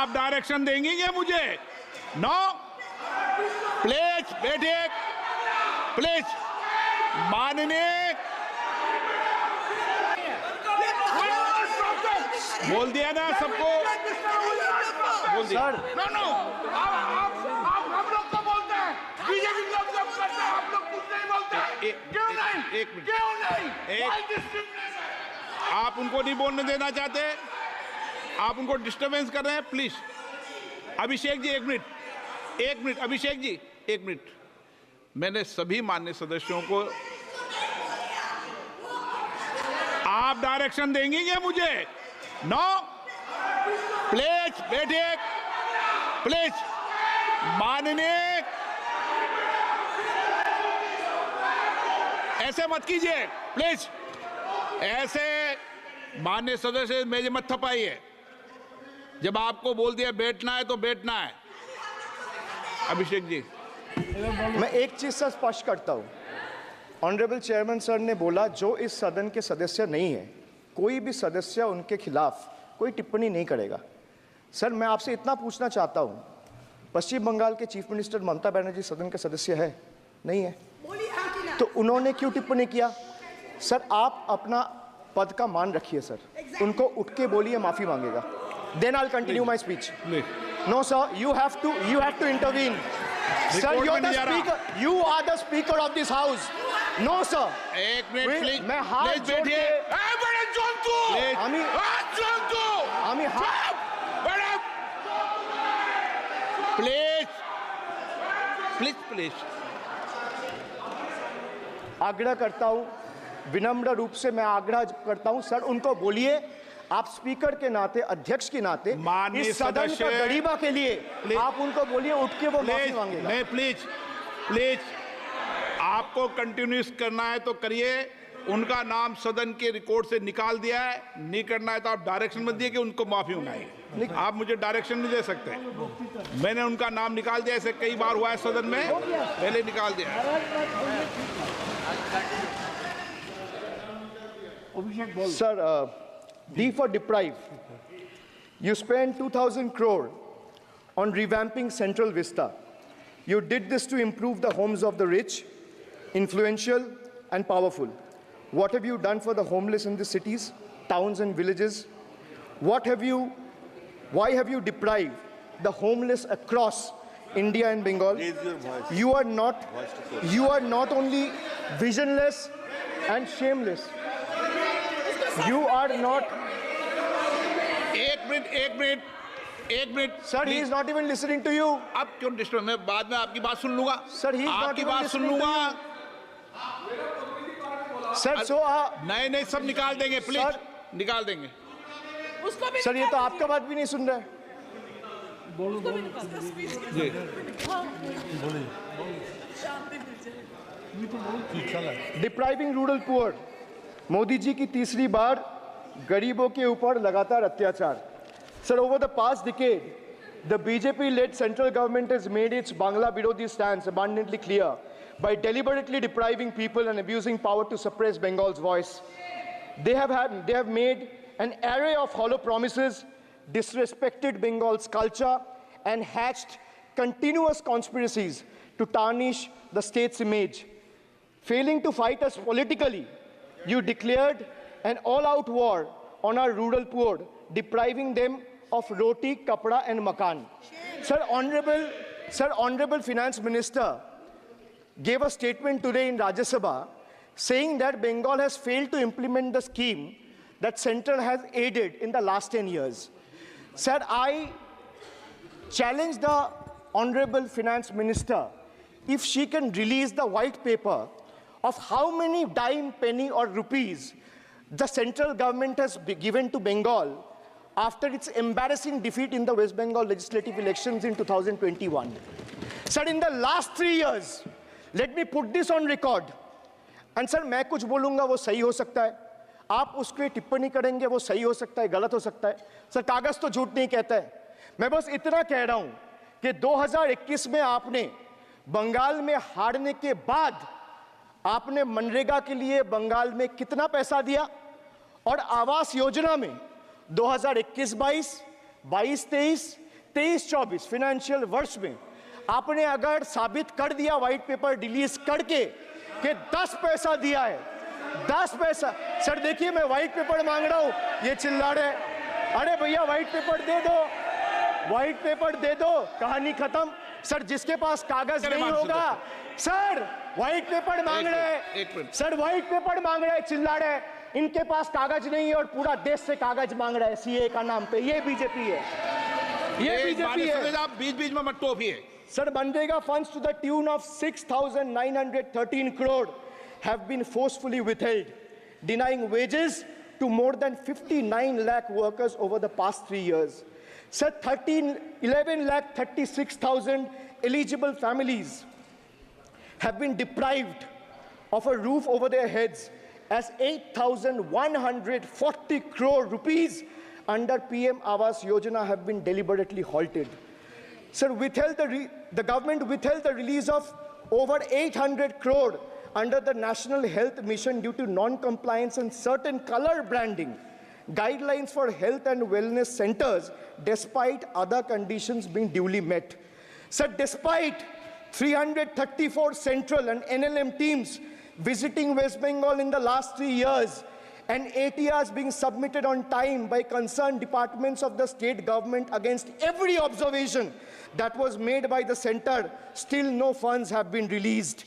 आप डायरेक्शन देंगी क्या मुझे? नो, प्लीज बैठिए, प्लीज। माननीय, बोल दिया ना सबको, बोल दिया। नो नो, आप हम लोग तो बोलते हैं, बीजेपी लोग जब करते हैं आप लोग कुछ नहीं बोलते। क्यों नहीं? एक मिनट, क्यों नहीं? आप उनको नहीं बोलने देना चाहते, आप उनको डिस्टर्बेंस कर रहे हैं। प्लीज अभिषेक जी, एक मिनट, अभिषेक जी एक मिनट। मैंने सभी माननीय सदस्यों को, आप डायरेक्शन देंगी क्या मुझे? नो, प्लीज बैठिए, प्लीज। माननीय, ऐसे मत कीजिए प्लीज, ऐसे माननीय सदस्य मेरे मत थपाइए। जब आपको बोल दिया बैठना है तो बैठना है। अभिषेक जी, मैं एक चीज से स्पष्ट करता हूं। ऑनरेबल चेयरमैन सर ने बोला जो इस सदन के सदस्य नहीं है, कोई भी सदस्य उनके खिलाफ कोई टिप्पणी नहीं करेगा। सर मैं आपसे इतना पूछना चाहता हूं, पश्चिम बंगाल के चीफ मिनिस्टर ममता बनर्जी सदन के सदस्य है? नहीं है, तो उन्होंने क्यों टिप्पणी किया? सर आप अपना पद का मान रखिए सर, उनको उठ के बोलिए माफी मांगेगा। Then I will continue my speech. No sir, you have to intervene. Sir, you are the speaker of this house. No sir. एक मिनट प्लीज, मैं हाथ जोड़ के, बड़े जंतु, हाथ जंतु, আমি बड़े प्लीज आग्रह करता हूं, विनम्र रूप से मैं आग्रह करता हूं सर, उनको बोलिए आप स्पीकर के नाते, अध्यक्ष के नाते, इस सदन का गरिमा के लिए आप उनको बोलिए उठ के वो माफी मांगेगा। नहीं प्लीज, आपको कंटिन्यूस करना है तो करिए। उनका नाम सदन के रिकॉर्ड से निकाल दिया है, नहीं करना है तो आप डायरेक्शन मत दिए कि उनको माफी मंगाई। आप मुझे डायरेक्शन नहीं दे सकते। मैंने उनका नाम निकाल दिया, ऐसे कई बार हुआ है सदन में, पहले निकाल दिया। Sir, D for deprive. You spent 2,000 crore on revamping Central Vista. You did this to improve the homes of the rich, influential, and powerful. What have you done for the homeless in the cities, towns, and villages? Why have you deprived the homeless across India and Bengal? You are not only visionless and shameless. You are not. एक minute Sir, he is not even listening to you. अब क्यों disturb? मैं बाद में आपकी बात सुन लूंगा। Sir, he is not आपकी even बात सुन listening to लूंगा। Sir, so नहीं सब निकाल देंगे प्लीज, निकाल देंगे। सर ये तो आपका बात भी नहीं सुन रहा है। Depriving rural poor, Modi ji की तीसरी बार गरीबों के ऊपर लगातार अत्याचार। Sir, over the past decade, the BJP-led central government has made its Bangla Birodi stance abundantly clear by deliberately depriving people and abusing power to suppress Bengal's voice. They have made an array of hollow promises, disrespected Bengal's culture, and hatched continuous conspiracies to tarnish the state's image. Failing to fight us politically, you declared an all-out war on our rural poor, depriving them of roti, kapda, and makan. Sir, Honorable Finance Minister gave a statement today in Rajya Sabha saying that Bengal has failed to implement the scheme that Central has aided in the last 10 years. Sir, I challenge the Honorable Finance Minister if she can release the white paper of how many dime, penny, or rupees the central government has given to Bengal after its embarrassing defeat in the West Bengal legislative elections in 2021. Sir, in the last 3 years, let me put this on record. And sir, मैं कुछ बोलूँगा वो सही हो सकता है, आप उसके टिप्पणी करेंगे वो सही हो सकता है, गलत हो सकता है। सर, कागज तो झूठ नहीं कहता है। मैं बस इतना कह रहा हूँ कि 2021 में आपने बंगाल में हारने के बाद आपने मनरेगा के लिए बंगाल में कितना पैसा दिया, और आवास योजना में 2021-22, 22-23, 23-24 फाइनेंशियल वर्ष में आपने अगर साबित कर दिया व्हाइट पेपर रिलीज करके कि 10 पैसा दिया है, 10 पैसा। सर देखिए मैं व्हाइट पेपर मांग रहा हूं, ये चिल्ला रहे, अरे भैया व्हाइट पेपर दे दो, व्हाइट पेपर दे दो, कहानी खत्म। सर जिसके पास कागज नहीं होगा, सर व्हाइट पेपर मांग रहे हैं, सर व्हाइट पेपर मांग रहे हैं, चिल्ला रहे, इनके पास कागज नहीं है और पूरा देश से कागज मांग रहा है सीए का नाम पे। ये बीजेपी है, ये बीजेपी है। आप बीच बीच में मत टोकिए। Sir, Manrega funds to the tune of 6,913 crore have been forcefully withheld, denying wages to more than 59 lakh workers over the past 3 years. Sir, 11 lakh 36,000 eligible families have been deprived of a roof over their heads as 8,140 crore rupees under PM Awas Yojana have been deliberately halted. Sir, the government withheld the release of over 800 crore under the National Health Mission due to non-compliance and certain color branding guidelines for health and wellness centers, despite other conditions being duly met. Sir, despite 334 central and NLM teams visiting West Bengal in the last 3 years, and ATRs being submitted on time by concerned departments of the state government against every observation that was made by the center, still no funds have been released.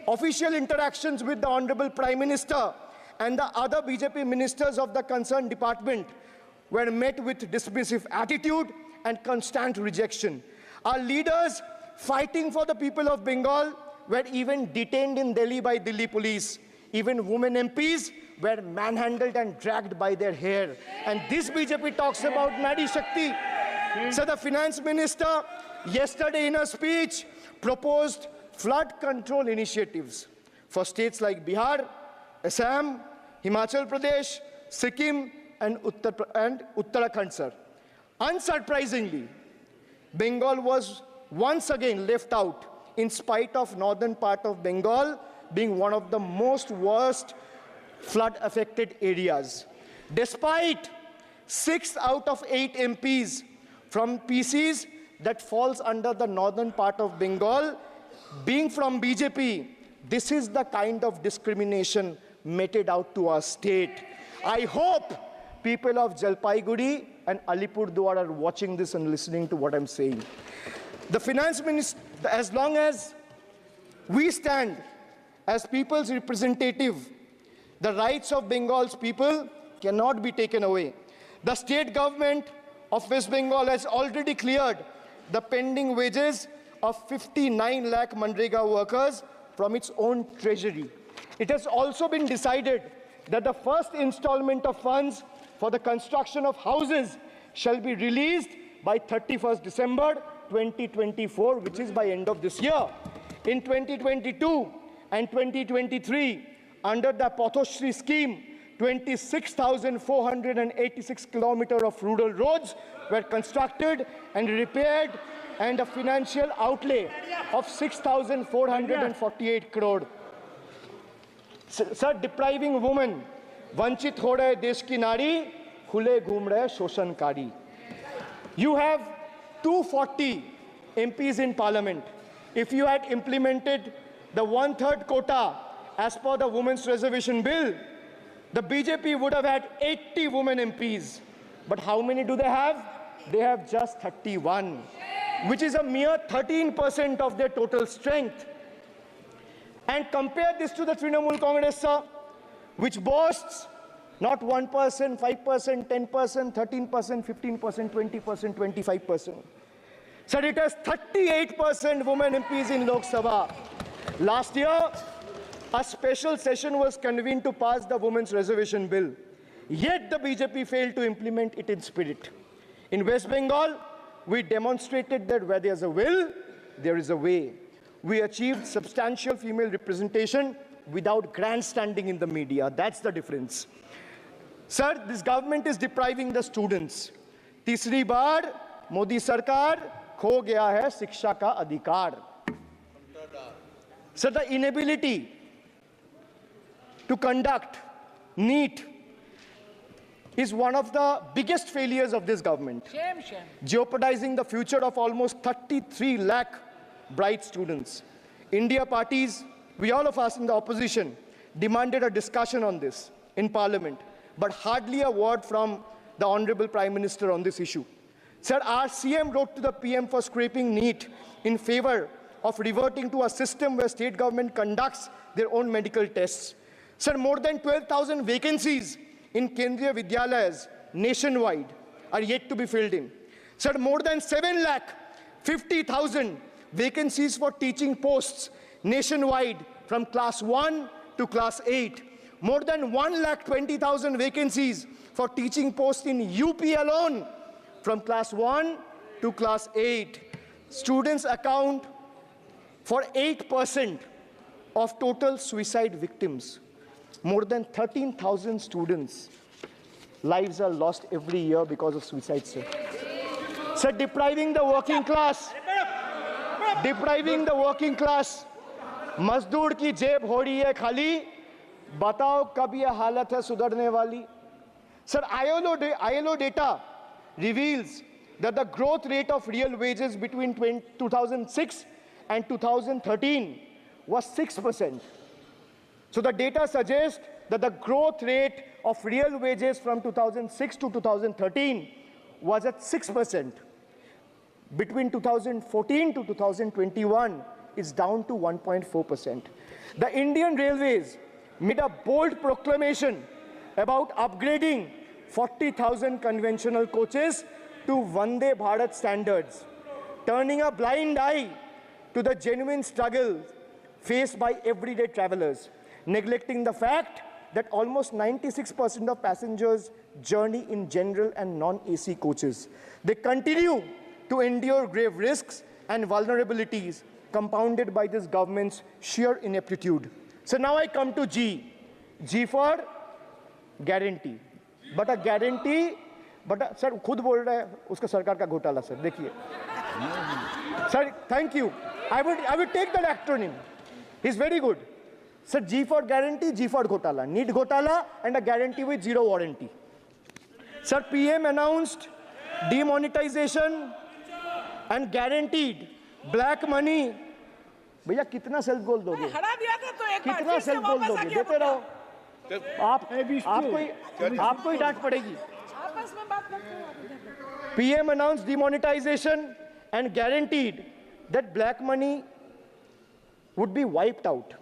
Official interactions with the Honorable Prime Minister and the other BJP ministers of the concerned department were met with dismissive attitude and constant rejection. Our leaders fighting for the people of Bengal were even detained in Delhi by Delhi police. Even women MPs were manhandled and dragged by their hair. And this BJP talks about Nari Shakti. So the finance minister yesterday in a speech proposed flood control initiatives for states like Bihar, Assam, Himachal Pradesh, Sikkim, and Uttarakhand, sir. Unsurprisingly, Bengal was once again left out in spite of northern part of Bengal being one of the most worst flood-affected areas. Despite 6 out of 8 MPs from PCs that falls under the northern part of Bengal being from BJP, this is the kind of discrimination meted out to our state. I hope people of Jalpaiguri and Alipurduar are watching this and listening to what I'm saying. The finance minister, as long as we stand as people's representative, the rights of Bengal's people cannot be taken away. The state government of West Bengal has already cleared the pending wages of 59 lakh Manrega workers from its own treasury. It has also been decided that the first installment of funds for the construction of houses shall be released by 31st December 2024, which is by end of this year. In 2022 and 2023, under the Pathoshri scheme, 26,486 kilometers of rural roads were constructed and repaired, and a financial outlay of 6,448 crore. Sir, depriving women, vanchit ho rahe desh ki nari, khule ghum rahe shoshankari. You have 240 MPs in parliament. If you had implemented the 1/3 quota as per the Women's Reservation Bill, the BJP would have had 80 women MPs. But how many do they have? They have just 31, which is a mere 13% of their total strength. And compare this to the Trinamool Congress, sir, which boasts not 1%, 5%, 10%, 13%, 15%, 20%, 25%. Sir, it has 38% women MPs in Lok Sabha. Last year, a special session was convened to pass the Women's Reservation Bill. Yet the BJP failed to implement it in spirit. In West Bengal, we demonstrated that where there's a will, there is a way. We achieved substantial female representation without grandstanding in the media. That's the difference. Sir, this government is depriving the students. तीसरी बार मोदी सरकार खो गया है शिक्षा का अधिकार. Sir, the inability to conduct NEET is one of the biggest failures of this government, jeopardizing the future of almost 33 lakh bright students. India parties, we all of us in the opposition, demanded a discussion on this in Parliament, but hardly a word from the Honorable Prime Minister on this issue. Sir, our CM wrote to the PM for scrapping NEET in favor of reverting to a system where state government conducts their own medical tests. Sir, more than 12,000 vacancies in Kendriya Vidyalayas nationwide are yet to be filled in. Sir, more than 7,50,000 vacancies for teaching posts nationwide from class 1 to class 8. More than 1,20,000 vacancies for teaching posts in UP alone from class 1 to class 8. Students account for 8% of total suicide victims. More than 13,000 students' lives are lost every year because of suicide, sir. Sir, depriving the working class, मजदूर की जेब हो रही है खाली, बताओ कब ये हालत है सुधरने वाली? Sir, ILO data reveals that the growth rate of real wages between 2006 and 2013 was 6%. So the data suggests that the growth rate of real wages from 2006 to 2013 was at 6%. Between 2014 to 2021 is down to 1.4%. The Indian Railways made a bold proclamation about upgrading 40,000 conventional coaches to Vande Bharat standards, turning a blind eye to the genuine struggle faced by everyday travelers, neglecting the fact that almost 96% of passengers journey in general and non-AC coaches. They continue to endure grave risks and vulnerabilities compounded by this government's sheer ineptitude. So now I come to G. G for guarantee. But a guarantee, sir, खुद बोल रहा है उसका सरकार का घोटाला, sir. देखिए. Sir, thank you. I would take that acronym. He's very good. Sir, G for guarantee, G for घोटाला. NEET घोटाला and a guarantee with zero warranty. Sir, PM announced demonetization and guaranteed black money. भैया कितना self goal दोगे? हरा दिया था तो एक बार कितना सेल्फ गोल दोगे? देते रहो. आपको ही डांट पड़ेगी. आपस में बात करते हैं. PM announced demonetization and guaranteed that black money would be wiped out.